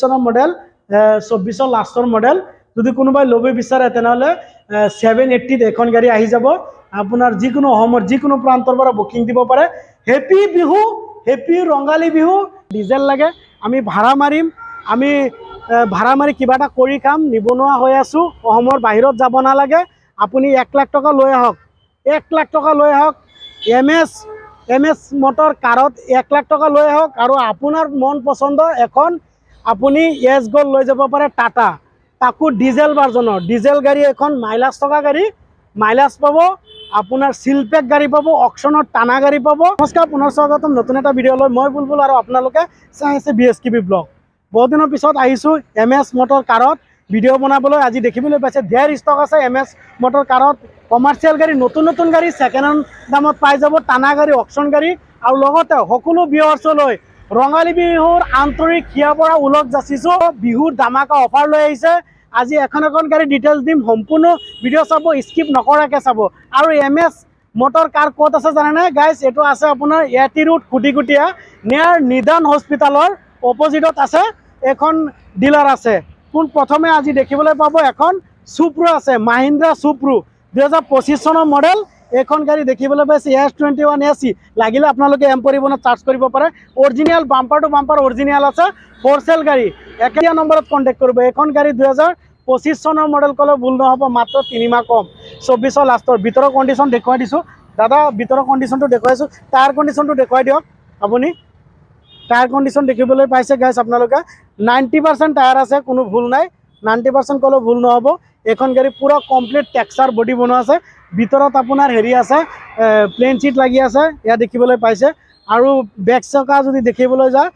চনৰ মডেল 24 লাষ্টৰ মডেল যদি কোনোবাই ল'ব বিচাৰে তেনেহ'লে 780 এখন গাড়ী আহি যাব আপোনাৰ যিকোনো অসমৰ যিকোনো প্ৰান্তৰ পৰা বুকিং দিব পাৰে happy Bihu happy Rongali Bihu diesel লাগে আমি ভাড়া মাৰিম আমি ভাড়া মাৰি কিবা এটা কৰি খাম নিবনুৱা হৈ আছো অসমৰ বাহিৰত যাব নালাগে আপুনি 1 লাখ টকা লৈ আহক 1 লাখ টকা লৈ আহক এম এছ মটৰ কাৰত 1 লাখ টকা লৈ আহক আৰু আপোনাৰ মন পছন্দ এখন আপুনি এছ গ'ল্ড লৈ যাব পাৰে টাটা তাকো ডিজেল ভাৰ্জনৰ ডিজেল গাড়ী এখন মাইলেজ থকা গাড়ী মাইলেজ পাব আপোনাৰ সিলপেক গাড়ী পাব অকশনত টানা গাড়ী পাব নমস্কাৰ পুনৰ স্বাগতম নতুন এটা ভিডিঅ' লৈ মই বুলবুল আৰু আপোনালোকে চাই আছে বিএছকেবি ব্লগ বহুত দিনৰ পিছত আহিছোঁ এম এছ মটৰ কাৰত ভিডিঅ' বনাবলৈ আজি দেখিবলৈ পাইছে ধেৰ ষ্টক আছে এম এছ মটৰ কাৰত কমাৰ্চিয়েল গাড়ী নতুন গাড়ী ছেকেণ্ড হেণ্ড দামত পাই যাব টানা গাড়ী অকশন গাড়ী আৰু লগতে সকলো ভিউৱাৰ্ছলৈ ৰঙালী বিহুৰ আন্তৰিক হিয়াৰ পৰা ওলগ যাচিছোঁ বিহুৰ ধামাকা অফাৰ লৈ আহিছে আজি এখন গাড়ী ডিটেইলছ দিম সম্পূৰ্ণ ভিডিঅ' চাব স্কিপ নকৰাকৈ চাব আৰু এম এছ মটৰ কাৰ ক'ত আছে জানেনে গাইজ এইটো আছে আপোনাৰ এটি ৰোড কুটিকুটীয়া নিয়াৰ নিদান হস্পিটেলৰ অপজিটত আছে এখন ডিলাৰ আছে কোন প্ৰথমে আজি দেখিবলৈ পাব এখন সুপ্ৰো আছে মাহিন্দ্ৰা সুপ্ৰো 2025 চনৰ মডেল এখন গাড়ী দেখিবলৈ পাইছে S21 AC লাগিলে আপোনালোকে এম্পৰিবনত চাৰ্জ কৰিব পাৰে original bumper to bumper original আছে ফৰ সেল গাড়ী একেটা নম্বৰত কন্টেক্ট কৰিব এখন গাড়ী 2025 চনৰ মডেল কলে ভুল নহব মাত্ৰ 3 মাহ কম 24 লাষ্টৰ ভিতৰৰ কন্ডিশন দেখুৱাই দিছো দাদা ভিতৰৰ কন্ডিশনটো দেখুৱাইছো টায়াৰ কন্ডিশনটো দেখুৱাই দিয়ক আপুনি টায়াৰ কন্ডিশন দেখিবলৈ পাইছে গাইজ আপোনালোকে 90% টায়াৰ আছে কোনো ভুল নাই 90% কলে ভুল নহব এখন গাড়ী পুৰা কমপ্লিট টেক্সচাৰ বডি বনোৱা আছে ভিতৰত আপোনাৰ হেৰি আছে প্লেন চিট লাগি আছে ইয়া দেখিবলৈ পাইছে আৰু বেক চকা যদি দেখিবলৈ যায়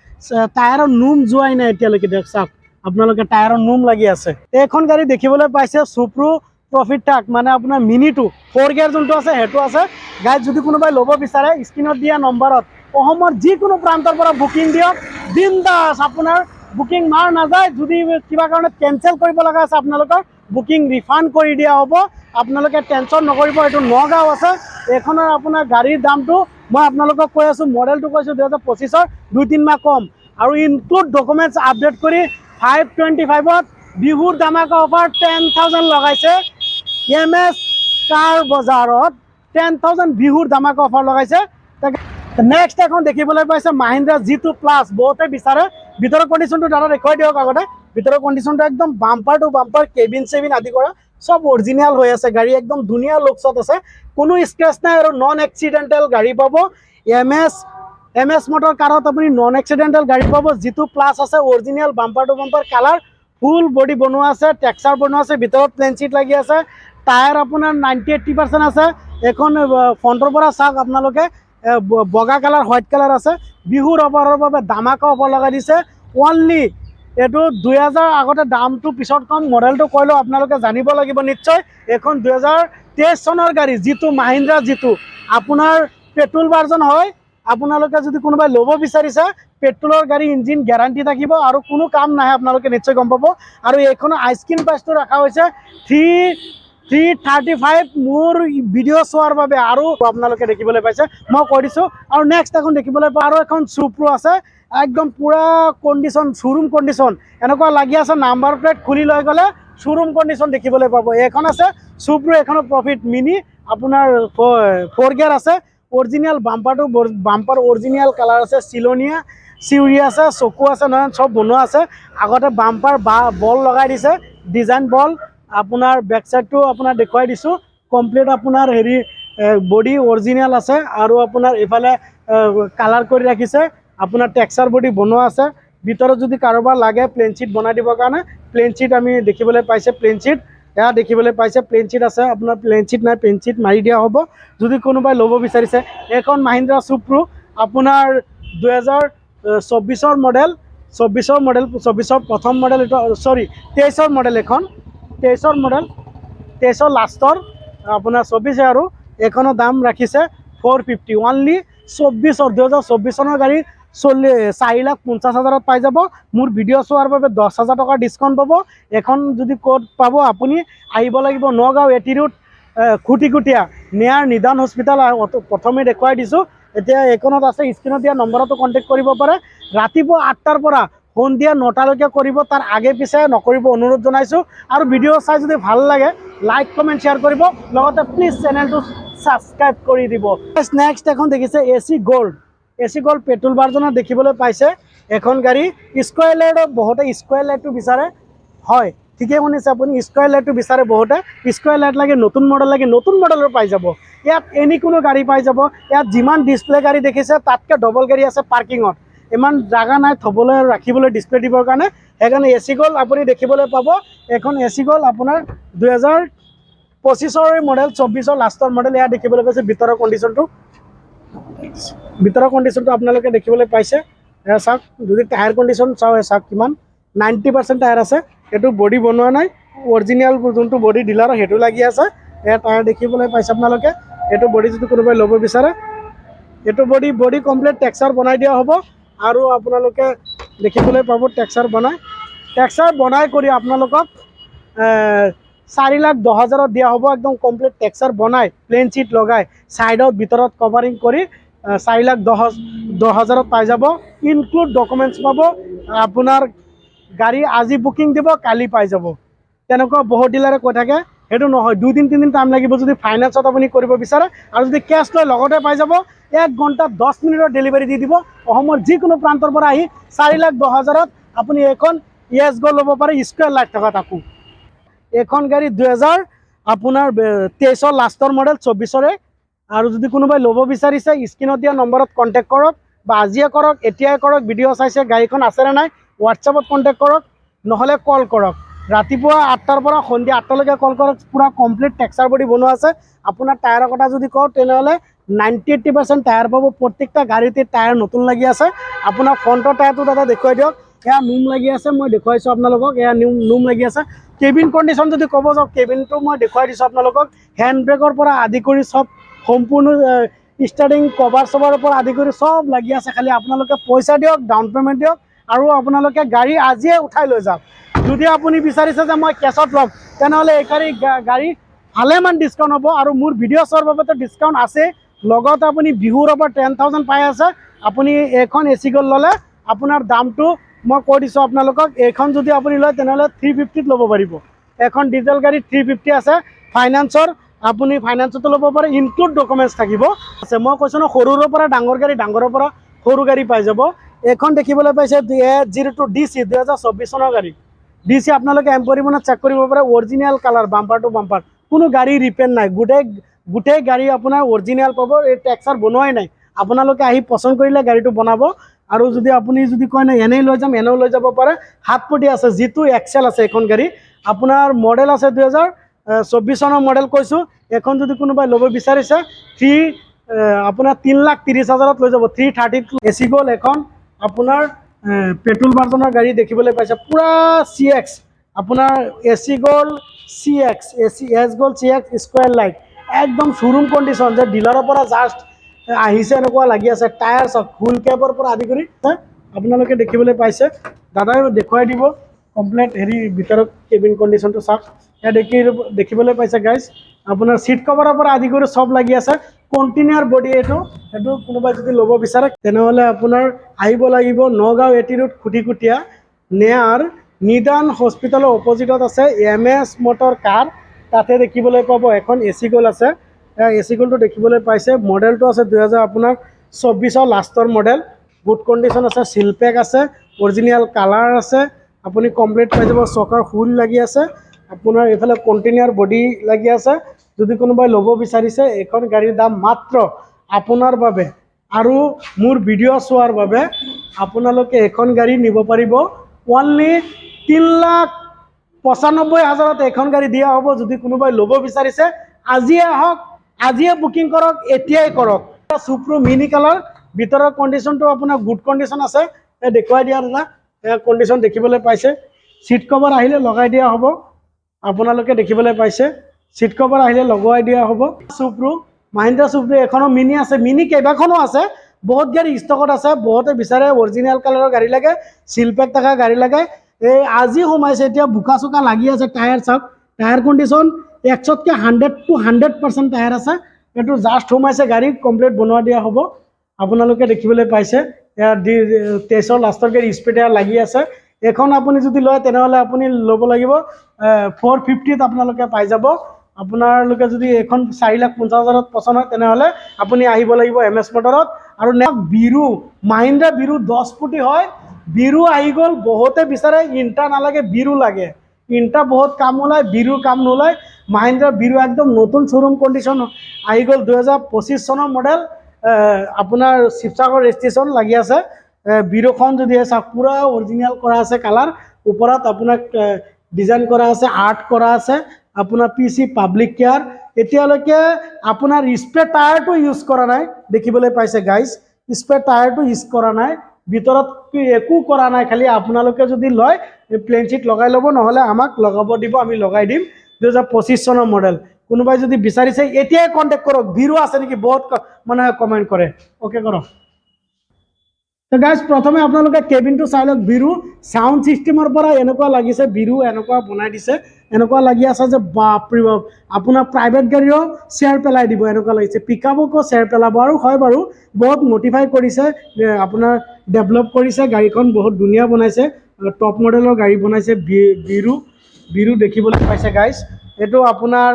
টায়াৰৰ নুম যোৱাই নাই এতিয়ালৈকে দেখ চাওক আপোনালোকে টায়াৰৰ নুম লাগি আছে এইখন গাড়ী দেখিবলৈ পাইছে সুপ্ৰো প্ৰফিট ট্ৰাক মানে আপোনাৰ মিনিটো 4 গিয়াৰ যোনটো আছে হেতু আছে গাইজ যদি কোনোবাই ল'ব বিচাৰে স্ক্ৰিনত দিয়া নম্বৰত অসমৰ যিকোনো প্ৰান্তৰ পৰা বুকিং দিয়ক বিন্দাস আপোনাৰ বুকিং মাৰ নাযায় যদি কিবা কাৰণত কেনসেল কৰিব লগা আছে আপোনালোকৰ বুকিং ৰিফাণ্ড কৰি দিয়া হ'ব আপোনালোকে টেনচন নকৰিব এইটো নগাঁও আছে এখনৰ আপোনাৰ গাড়ীৰ দামটো মই আপোনালোকক কৈ আছো মডেলটো কৈছো 2025 2-3 মাহ কম আৰু ইনক্লুড ডকুমেন্টছ আপডেট কৰি 525ত বিহুৰ ধামাকা অফাৰ 10,000 লগাইছে এম এছ কাৰ বজাৰত 10,000 বিহুৰ ধামাকা অফাৰ লগাইছে নেক্সট এখন দেখিবলৈ পাইছে মাহিন্দ্ৰা G2 প্লাছ বহুতে বিচাৰে ভিতৰৰ কন্ডিশনটো দাদা দেখুৱাই দিয়ক আগতে ভিতৰৰ কন্ডিশনটো একদম bumper to bumper cabin Sebin আদি কৰা সব অৰিজিনাল হৈ আছে গাড়ী একদম ধুনীয়া লুকছত আছে কোনো স্ক্ৰেচ নাই আৰু নন এক্সিডেন্টাল গাড়ী পাব এম এছ মটৰ কাৰত আপুনি নন এক্সিডেন্টাল গাড়ী পাব G2 প্লাছ আছে original bumper to bumper colour full body বনোৱা আছে টেক্সচাৰ বনোৱা আছে ভিতৰত প্লেন চিট লাগি আছে টায়াৰ আপোনাৰ 90-80% আছে এখন ফ্ৰণ্টৰ পৰা চাওক আপোনালোকে বগা কালাৰ হোৱাইট কালাৰ আছে বিহুৰ অফাৰৰ বাবে ধামাকা অফাৰ লগাই দিছে অনলি এইটো 2000 আগতে দামটো পিছত কম মডেলটো কৈলো আপোনালোকে জানিব লাগিব নিশ্চয় এখন 2023 চনৰ গাড়ী G2 মাহিন্দ্ৰা G2 আপোনাৰ পেট্ৰল ভাৰ্জন হয় আপোনালোকে যদি কোনোবাই ল'ব বিচাৰিছে পেট্ৰলৰ গাড়ী ইঞ্জিন গ্যাৰান্টি থাকিব আৰু কোনো কাম নাই আপোনালোকে নিশ্চয় গম পাব আৰু এইখনৰ আইস্কিন প্ৰাইচটো ৰাখা হৈছে 335 মোৰ ভিডিঅ' চোৱাৰ বাবে আৰু আপোনালোকে দেখিবলৈ পাইছে মই কৈ দিছোঁ আৰু নেক্সট এখন দেখিবলৈ পাওঁ আৰু এখন সুপ্ৰো আছে একদম পুৰা কন্ডিশন শ্বৰুম কন্ডিশন এনেকুৱা লাগি আছে নাম্বাৰ প্লেট খুলি লৈ গ'লে শ্বৰুম কন্ডিশন দেখিবলৈ পাব এখন আছে সুপ্ৰো এখনৰ প্ৰফিট মিনি আপোনাৰ 4 গিয়াৰ আছে original bumper to bumper original colour আছে চিলনিয়া চিউৰি আছে চকু আছে নহয় সব বনোৱা আছে আগতে বাম্পাৰ বল লগাই দিছে ডিজাইন বল আপোনাৰ বেক সাইডটো আপোনাৰ দেখুৱাই দিছো কমপ্লিট আপোনাৰ হেৰি বডি অৰিজিনাল আছে আৰু আপোনাৰ ইফালে কালাৰ কৰি ৰাখিছে আপোনাৰ টেক্সচাৰ বডি বনোৱা আছে ভিতৰত যদি কাৰোবাৰ লাগে প্লেন চিট বনাই দিবৰ কাৰণে প্লেন চিট আমি দেখিবলৈ পাইছে প্লেন চিট এয়া দেখিবলৈ পাইছে প্লেন চিট আছে আপোনাৰ প্লেন চিট নাই প্লেন চিট মাৰি দিয়া হ'ব যদি কোনোবাই ল'ব বিচাৰিছে এখন মাহিন্দ্ৰা সুপ্ৰো আপোনাৰ 2024 মডেল 24 প্ৰথম মডেল এটা সৰি 23 মডেল এখন 23 মডেল 23 লাষ্টৰ আপোনাৰ 24 আৰু এখনৰ দাম ৰাখিছে 450 অনলি 2024 চনৰ গাড়ী 4,50,000 পাই যাব মোৰ ভিডিঅ' চোৱাৰ বাবে 10,000 টকা ডিছকাউণ্ট পাব এখন যদি ক'ত পাব আপুনি আহিব লাগিব নগাঁও এটি ৰোড খুটিকুটীয়া নিয়াৰ নিদান হস্পিটেল প্ৰথমে দেখুৱাই দিছোঁ এতিয়া এইখনত আছে স্ক্ৰিনত দিয়া নম্বৰতো কণ্টেক্ট কৰিব পাৰে ৰাতিপুৱা 8টাৰ পৰা সন্ধিয়া 9টালৈকে কৰিব, তাৰ আগে পিছে নকৰিব অনুৰোধ জনাইছোঁ। আৰু ভিডিঅ' চাই যদি ভাল লাগে লাইক কমেণ্ট শ্বেয়াৰ কৰিব, লগতে প্লিজ চেনেলটো ছাবস্ক্ৰাইব কৰি দিব। নেক্সট এখন দেখিছে AC Gold। AC Gold petrol ভাৰ্জনত দেখিবলৈ পাইছে এখন গাড়ী। স্কোয়াৰ লাইটত বহুতে স্কোয়াৰ লাইটটো বিচাৰে, হয় ঠিকে শুনিছে আপুনি, স্কোয়াৰ লাইটটো বিচাৰে বহুতে। স্কোয়াৰ লাইট লাগে, নতুন মডেল লাগে, নতুন মডেলৰ পাই যাব। ইয়াত এনি কোনো গাড়ী পাই যাব। ইয়াত যিমান ডিছপ্লে গাড়ী দেখিছে তাতকৈ ডবল গাড়ী আছে পাৰ্কিঙত। ইমান জাগা নাই থ'বলৈ আৰু ৰাখিবলৈ ডিছপ্লে দিবৰ কাৰণে, সেইকাৰণে AC Gold আপুনি দেখিবলৈ পাব। এখন AC Gold আপোনাৰ 2025 মডেল, 24 লাষ্টৰ মডেল। এয়া দেখিবলৈ পাইছে ভিতৰৰ কণ্ডিশ্যনটো, আপোনালোকে দেখিবলৈ পাইছে। এয়া চাওক, যদি টায়াৰ কণ্ডিশ্যন চাওঁ, চাওক কিমান 90% টায়াৰ আছে। এইটো বডি বনোৱা নাই, অৰিজিনেল যোনটো বডি ডিলাৰৰ সেইটো লাগি আছে। এয়া টায়াৰ দেখিবলৈ পাইছে আপোনালোকে। এইটো বডি যদি কোনোবাই ল'ব বিচাৰে, এইটো বডি কমপ্লিট টেক্সাৰ বনাই দিয়া হ'ব। আৰু আপোনালোকে দেখিবলৈ পাব টেক্সাৰ বনাই কৰি আপোনালোকক 4,10,000 দিয়া হ'ব। একদম কমপ্লিট টেক্সাৰ বনাই প্লেন চিট লগাই ছাইডত ভিতৰত কভাৰিং কৰি 4,10,000 পাই যাব। ইনক্লুড ডকুমেণ্টছ পাব। আপোনাৰ গাড়ী আজি বুকিং দিব, কালি পাই যাব, তেনেকুৱা বহুত ডিলাৰে কৈ থাকে। সেইটো নহয়, 2-3 টাইম লাগিব যদি ফাইনেন্সত আপুনি কৰিব বিচাৰে। আৰু যদি কেছ লৈ লগতে পাই যাব, 1 ঘণ্টা 10 মিনিটৰ ডেলিভাৰী দি দিব। অসমৰ যিকোনো প্ৰান্তৰ পৰা আহি 4,10,000 আপুনি এখন ইয়েছ গো ল'ব পাৰে, স্কোয়াৰ লাইট থকা তাকো। এখন গাড়ী 2023 লাষ্টৰ মডেল, 24। আৰু যদি কোনোবাই ল'ব বিচাৰিছে স্ক্ৰীণত দিয়া নম্বৰত কণ্টেক্ট কৰক, বা আজিয়ে কৰক, এতিয়াই কৰক। ভিডিঅ' চাইছে গাড়ীখন আছেনে নাই হোৱাটছএপত কণ্টেক্ট কৰক, নহ'লে কল কৰক। ৰাতিপুৱা 8টাৰ পৰা সন্ধিয়া 8টালৈকে কল কৰক। পূৰা কমপ্লিট টেক্সাৰ বডি বনোৱা আছে। আপোনাৰ টায়াৰৰ কথা যদি কওঁ তেনেহ'লে 90-80% টায়াৰ পাব। প্ৰত্যেকটা গাড়ীতে টায়াৰ নতুন লাগি আছে। আপোনাৰ ফ্ৰণ্টৰ টায়াৰটো দাদা দেখুৱাই দিয়ক। এয়া নোম লাগি আছে, মই দেখুৱাইছোঁ আপোনালোকক। এয়া নোম লাগি আছে। কেবিন কণ্ডিশ্যন যদি ক'ব যাওঁ, কেবিনটো মই দেখুৱাই দিছোঁ আপোনালোকক। হেণ্ড ব্ৰেকৰ পৰা আদি কৰি চব সম্পূৰ্ণ ষ্টাৰ্টিং কভাৰৰ পৰা আদি কৰি চব লাগি আছে। খালি আপোনালোকে পইচা দিয়ক, ডাউন পে'মেণ্ট দিয়ক, আৰু আপোনালোকে গাড়ী আজিয়ে উঠাই লৈ যাওক। যদি আপুনি বিচাৰিছে যে মই কেছত ল'ম, তেনেহ'লে এই গাড়ী ভালেমান ডিছকাউণ্ট হ'ব। আৰু মোৰ ভিডিঅ' চোৱাৰ বাবেতো ডিছকাউণ্ট আছে। লগতে আপুনি বিহুৰ ওপৰত 10,000 পাই আছে। আপুনি এইখন AC Gold ল'লে আপোনাৰ দামটো মই কৈ দিছোঁ আপোনালোকক। এইখন যদি আপুনি লয় তেনেহ'লে 350ত ল'ব পাৰিব। এখন ডিজেল গাড়ী 350 আছে ফাইনেন্সৰ, আপুনি ফাইনেন্সতো ল'ব পাৰে, ইনক্লুড ডকুমেণ্টছ থাকিব আছে। মই কৈছোঁ ন, সৰুৰ পৰা ডাঙৰ গাড়ী, ডাঙৰৰ পৰা সৰু গাড়ী পাই যাব। এইখন দেখিবলৈ পাইছে F02 DC 2024 চনৰ গাড়ী। DC আপোনালোকে এম্পৰিমনত চেক কৰিব পাৰে। Original colour, bumper to bumper, কোনো গাড়ী ৰিপেয়াৰ নাই। গোটেই গাড়ী আপোনাৰ অৰিজিনেল পাব। এই টেক্সাৰ বনোৱাই নাই। আপোনালোকে আহি পচন্দ কৰিলে গাড়ীটো বনাব। আৰু যদি আপুনি কয় নাই এনেই লৈ যাম, এনেও লৈ যাব পাৰে। হাতপতি আছে, যিটো এক্সেল আছে এইখন গাড়ী। আপোনাৰ মডেল আছে 2024 চনৰ মডেল কৈছোঁ। এখন যদি কোনোবাই ল'ব বিচাৰিছে আপোনাৰ 3,30,000 লৈ যাব। 330 AC Gold এখন আপোনাৰ পেট্ৰল ভাৰ্জনৰ গাড়ী দেখিবলৈ পাইছে। পূৰা CX আপোনাৰ AC Gold CX, AS Gold CX square light, একদম শ্ব'ৰুম কণ্ডিশ্যন, যে ডিলাৰৰ পৰা জাষ্ট আহিছে এনেকুৱা লাগি আছে। টায়াৰ চাওক, হুইল কেপৰ পৰা আদি কৰি আপোনালোকে দেখিবলৈ পাইছে। দাদাই দেখুৱাই দিব কমপ্লিট ভিতৰত কেবিন কণ্ডিশ্যনটো চাওক। এয়া দেখিবলৈ পাইছে গাইজ। আপোনাৰ চিট কভাৰৰ পৰা আদি কৰি চব লাগি আছে। কণ্টিনিউৰ বডি এইটো কোনোবাই যদি ল'ব বিচাৰে তেনেহ'লে আপোনাৰ আহিব লাগিব নগাঁও AT ৰোড, খুটিকুটীয়া নেয়াৰ নিদান হস্পিটেলৰ অপজিটত আছে MS মটৰ কাৰ। তাতে দেখিবলৈ পাব এখন AC Gold আছে। AC Goldটো দেখিবলৈ পাইছে। মডেলটো আছে 2024 লাষ্টৰ মডেল। গুড কণ্ডিশ্যন আছে, চিল পেক আছে, অৰিজিনেল কালাৰ আছে। আপুনি কমপ্লিট পাই যাব। চকাৰ হুইল লাগি আছে। আপোনাৰ এইফালে কণ্টিনিউৰ বডি লাগি আছে। যদি কোনোবাই ল'ব বিচাৰিছে, এইখন গাড়ীৰ দাম মাত্ৰ আপোনাৰ বাবে আৰু মোৰ ভিডিঅ' চোৱাৰ বাবে আপোনালোকে এইখন গাড়ী নিব পাৰিব অনলি 3,95,000 এইখন গাড়ী দিয়া হ'ব। যদি কোনোবাই ল'ব বিচাৰিছে আজিয়ে আহক, আজিয়ে বুকিং কৰক, এতিয়াই কৰক। সুপ্ৰো মিনি কালাৰ, ভিতৰৰ কণ্ডিশ্যনটো আপোনাৰ গুড কণ্ডিশ্যন আছে। দেখুৱাই দিয়া দাদা, কণ্ডিশ্যন দেখিবলৈ পাইছে। চিট কভাৰ আহিলে লগাই দিয়া হ'ব। আপোনালোকে দেখিবলৈ পাইছে, চিট কভাৰ আহিলে লগোৱাই দিয়া হ'ব। সুপ্ৰো মাহিন্দ্ৰা সুপ্ৰো এখনো মিনি আছে, মিনি কেইবাখনো আছে। বহুত গাড়ী ষ্টকত আছে। বহুতে বিচাৰে অৰিজিনেল কালাৰৰ গাড়ী লাগে, চিলপেক থকা গাড়ী লাগে। এই আজি সোমাইছে, এতিয়া বোকা চোকা লাগি আছে। টায়াৰ চাওক, টায়াৰ কণ্ডিশ্যন 100কে 100% টায়াৰ আছে। এইটো জাষ্ট সোমাইছে, গাড়ী কমপ্লিট বনোৱা দিয়া হ'ব। আপোনালোকে দেখিবলৈ পাইছে। ইয়াৰ 23 লাষ্টৰ গাড়ী স্পীড টায়াৰ লাগি আছে এখন আপুনি যদি লয় তেনেহ'লে আপুনি ল'ব লাগিব 450ত আপোনালোকে পাই যাব আপোনালোকে যদি এখন 4,50,000ত পছন্দ হয় তেনেহ'লে আপুনি আহিব লাগিব MS মটৰত আৰু বিৰু মাহিন্দ্ৰা বিৰু 10 ফুটি হয় বিৰু আহি গ'ল বহুতে বিচাৰে ইণ্টা নালাগে বিৰু লাগে ইণ্টা বহুত কাম ওলায় বিৰু কাম নোলায় মাহিন্দ্ৰা বিৰু একদম নতুন শ্ব'ৰুম কণ্ডিশ্যন আহি গ'ল 2025 চনৰ মডেল আপোনাৰ শিৱসাগৰ ৰেজিষ্ট্ৰেশ্যন লাগি আছে বিৰুখন যদি চাওক পুৰা অৰিজিনেল কৰা আছে কালাৰ ওপৰত আপোনাক ডিজাইন কৰা আছে আৰ্ট কৰা আছে আপোনাৰ PC পাব্লিক কেয়াৰ এতিয়ালৈকে আপোনাৰ স্পেয়াৰ টায়াৰটো ইউজ কৰা নাই দেখিবলৈ পাইছে গাইজ স্পেয়াৰ টায়াৰটো ইউজ কৰা নাই ভিতৰত একো কৰা নাই খালি আপোনালোকে যদি লয় প্লেন চিট লগাই ল'ব নহ'লে আমাক লগাব দিব আমি লগাই দিম 2025 চনৰ মডেল কোনোবাই যদি বিচাৰিছে এতিয়াই কণ্টেক্ট কৰক বিৰু আছে নেকি বহুত মানুহে কমেণ্ট কৰে ওকে কৰক তো গাইজ প্ৰথমে আপোনালোকে কেবিনটো চাই লওক বিৰু সাউণ্ড সিস্টেমৰ পৰা এনেকুৱা লাগিছে বিৰু এনেকুৱা বনাই দিছে এনেকুৱা লাগি আছে যে বাপৰে বাপ আপোনাৰ প্ৰাইভেট গাড়ীও শ্বেয়াৰ পেলাই দিব এনেকুৱা লাগিছে পিকআপকো শ্বেয়াৰ পেলাব আৰু হয় বাৰু বহুত মডিফাই কৰিছে আপোনাৰ ডেভেলপ কৰিছে গাড়ীখন বহুত ধুনীয়া বনাইছে টপ মডেলৰ গাড়ী বনাইছে বিৰু দেখিবলৈ পাইছে গাইজ এইটো আপোনাৰ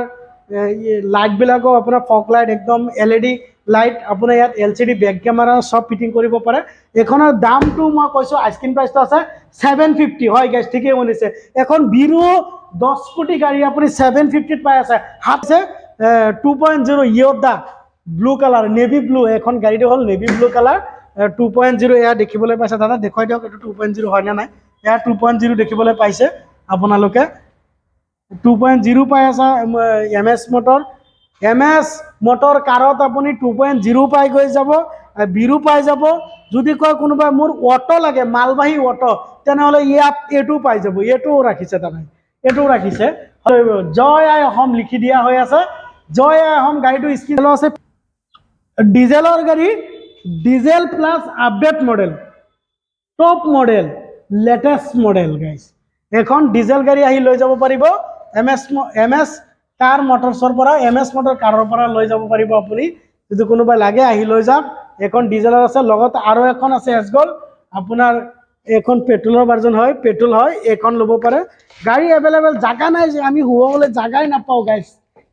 লাইটবিলাকো আপোনাৰ ফগ লাইট একদম LED লাইট আপোনাৰ ইয়াত LCD বেক কেমেৰা সব ফিটিং কৰিব পাৰে এখনৰ দামটো মই কৈছো আইস্কিন প্ৰাইসটো আছে 750 হয় গাইজ ঠিকই শুনিছে এখন বিৰু 10 কোটি গাড়ী আপুনি 750 পাই আছে হাতছে 2.0 ইয়োদা ব্লু কালাৰ নেভি ব্লু এখন গাড়ীটো হ'ল নেভি ব্লু কালাৰ 2.0 এয়া দেখিবলৈ পাইছে দাদা দেখুৱাই দিয়ক এইটো 2.0 হয় না নাই এয়া 2.0 দেখিবলৈ পাইছে আপোনালোকে 2.0 পাই আছে MS মটৰ কাৰত আপুনি 2.0 পাই গৈ যাব বিৰু পাই যাব যদি কয় কোনোবাই মোৰ অটো লাগে মালবাহী অটো তেনেহ'লে ইয়াত এইটো পাই যাব এইটোও ৰাখিছে তাৰমানে এইটোও ৰাখিছে জয় আই অসম লিখি দিয়া হৈ আছে জয় আই অসম গাড়ীটো স্ক্ৰীনত আছে ডিজেলৰ গাড়ী diesel plus update model top model latest model guys এখন ডিজেল গাড়ী আহি লৈ যাব পাৰিব MS কাৰ মটৰছৰ পৰা MS মটৰ কাৰৰ পৰা লৈ যাব পাৰিব আপুনি যদি কোনোবাই লাগে আহি লৈ যাওক এখন ডিজেলৰ আছে লগত আৰু এখন আছে এছগল আপোনাৰ এখন পেট্ৰলৰ ভাৰ্জন হয় পেট্ৰল হয় এখন ল'ব পাৰে গাড়ী এভেইলেবল জাগা নাই যে আমি হুৱাবলৈ জাগাই নাপাওঁ গাইজ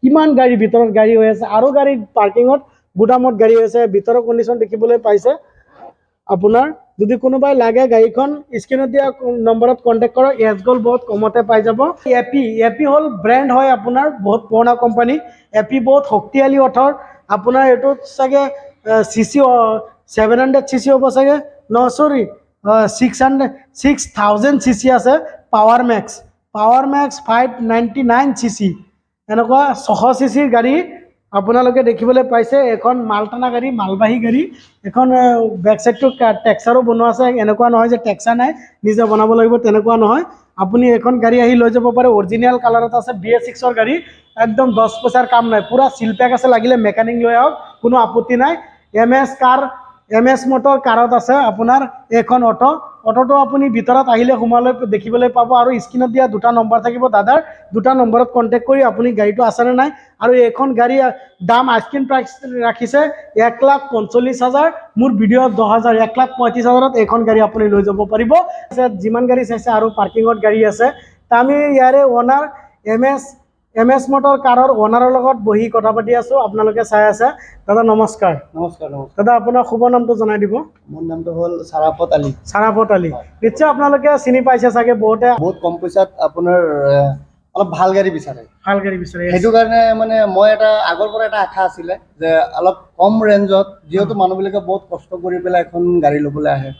কিমান গাড়ী ভিতৰত গাড়ী হৈ আছে আৰু গাড়ী পাৰ্কিঙত গুদামত গাড়ী হৈছে ভিতৰৰ কণ্ডিশ্যন দেখিবলৈ পাইছে আপোনাৰ যদি কোনোবাই লাগে গাড়ীখন স্ক্ৰীনত দিয়া নম্বৰত কণ্টেক্ট কৰক এছগল বহুত কমতে পাই যাব এপি হ'ল ব্ৰেণ্ড হয় আপোনাৰ বহুত পুৰণা কোম্পানী এপি বহুত শক্তিশালী অথৰ আপোনাৰ এইটো চাগে CC 700 CC হ'ব চাগে ন সৰি 6000 CC আছে পাৱাৰ মেক্স 599 CC এনেকুৱা 600 CC গাড়ী আপোনালোকে দেখিবলৈ পাইছে এখন মালটানা গাড়ী মালবাহী গাড়ী এখন বেক সাইডটো টেক্সাৰো বনোৱা আছে এনেকুৱা নহয় যে টেক্সা নাই নিজে বনাব লাগিব তেনেকুৱা নহয় আপুনি এখন গাড়ী আহি লৈ যাব পাৰে অৰিজিনেল কালাৰত আছে BS6ৰ গাড়ী একদম 10 পইচাৰ কাম নাই পুৰা সিল প্যাক আছে লাগিলে মেকানিক লৈ আহক কোনো আপত্তি নাই MS মটৰ কাৰত আছে আপোনাৰ এখন অটোটো আপুনি ভিতৰত আহিলে সোমালৈ দেখিবলৈ পাব আৰু স্ক্ৰীনত দিয়া দুটা নম্বৰ থাকিব দাদাৰ দুটা নম্বৰত কণ্টেক্ট কৰি আপুনি গাড়ীটো আছেনে নাই আৰু এখন গাড়ী দাম আইস্কিন প্ৰাইস ৰাখিছে 1,45,000 মোৰ ভিডিঅ'ত 10,000 1,35,000ত এখন গাড়ী আপুনি লৈ যাব পাৰিব যিমান গাড়ী চাইছে আৰু পাৰ্কিঙত গাড়ী আছে আমি ইয়াৰে ওনাৰ MS মটৰ কাৰৰ ওনাৰৰ লগত বহি কথা পাতি আছো আপোনালোকে চাই আছে দাদা নমস্কাৰ দাদা আপোনাৰ শুভ নামটো জনাই দিব মোৰ নামটো হ'ল চাৰাফত আলী নিশ্চয় আপোনালোকে চিনি পাইছে চাগে বহুত কম পইচাত আপোনাৰ অলপ ভাল গাড়ী বিচাৰে সেইটো কাৰণে মানে মই এটা আগৰ পৰা এটা আশা আছিলে যে অলপ কম ৰেঞ্জত যেহেতু মানুহবিলাকে বহুত কষ্ট কৰি পেলাই এখন গাড়ী ল'বলৈ আহে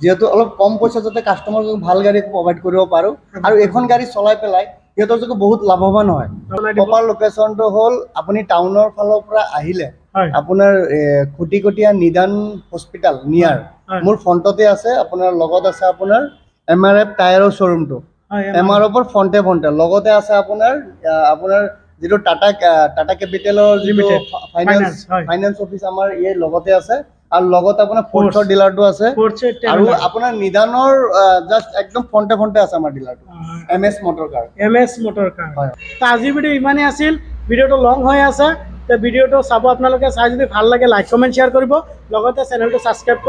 যেহেতু অলপ কম পইচা যাতে কাষ্টমাৰক ভাল গাড়ী প্ৰভাইড কৰিব পাৰোঁ আৰু এখন গাড়ী চলাই পেলাই সিহঁতৰ যোগে বহুত লাভৱান হয় প্ৰপাৰ লোকেশ্যনটো হ'ল আপুনি টাউনৰ ফালৰ পৰা আহিলে আপোনাৰ খুটিকটীয়া নিদান হস্পিটেল নিয়াৰ মোৰ ফ্ৰণ্টতে আছে আপোনাৰ লগত আছে আপোনাৰ MRF টায়াৰৰ শ্ব'ৰুমটো MRF ফ্ৰণ্টে লগতে আছে আপোনাৰ যিটো টাটা কেপিটেলৰ যিটো ফাইনেন্স অফিচ আমাৰ ইয়াৰ লগতে আছে আৰু লগতে আপোনাৰ ফ'ৰ্চৰ ডিলাৰটো আছে আৰু আপোনাৰ নিদানৰ জাষ্ট একদম ফ্ৰণ্টে আছে আমাৰ ডিলাৰটো MS মটৰ কাৰ হয় আজিৰ ভিডিঅ' ইমানেই আছিল ভিডিঅ'টো লং হৈ আছে ভিডিঅ'টো চাব আপোনালোকে চাই যদি ভাল লাগে লাইক কমেণ্ট শ্বেয়াৰ কৰিব লগতে চেনেলটো ছাবস্ক্ৰাইব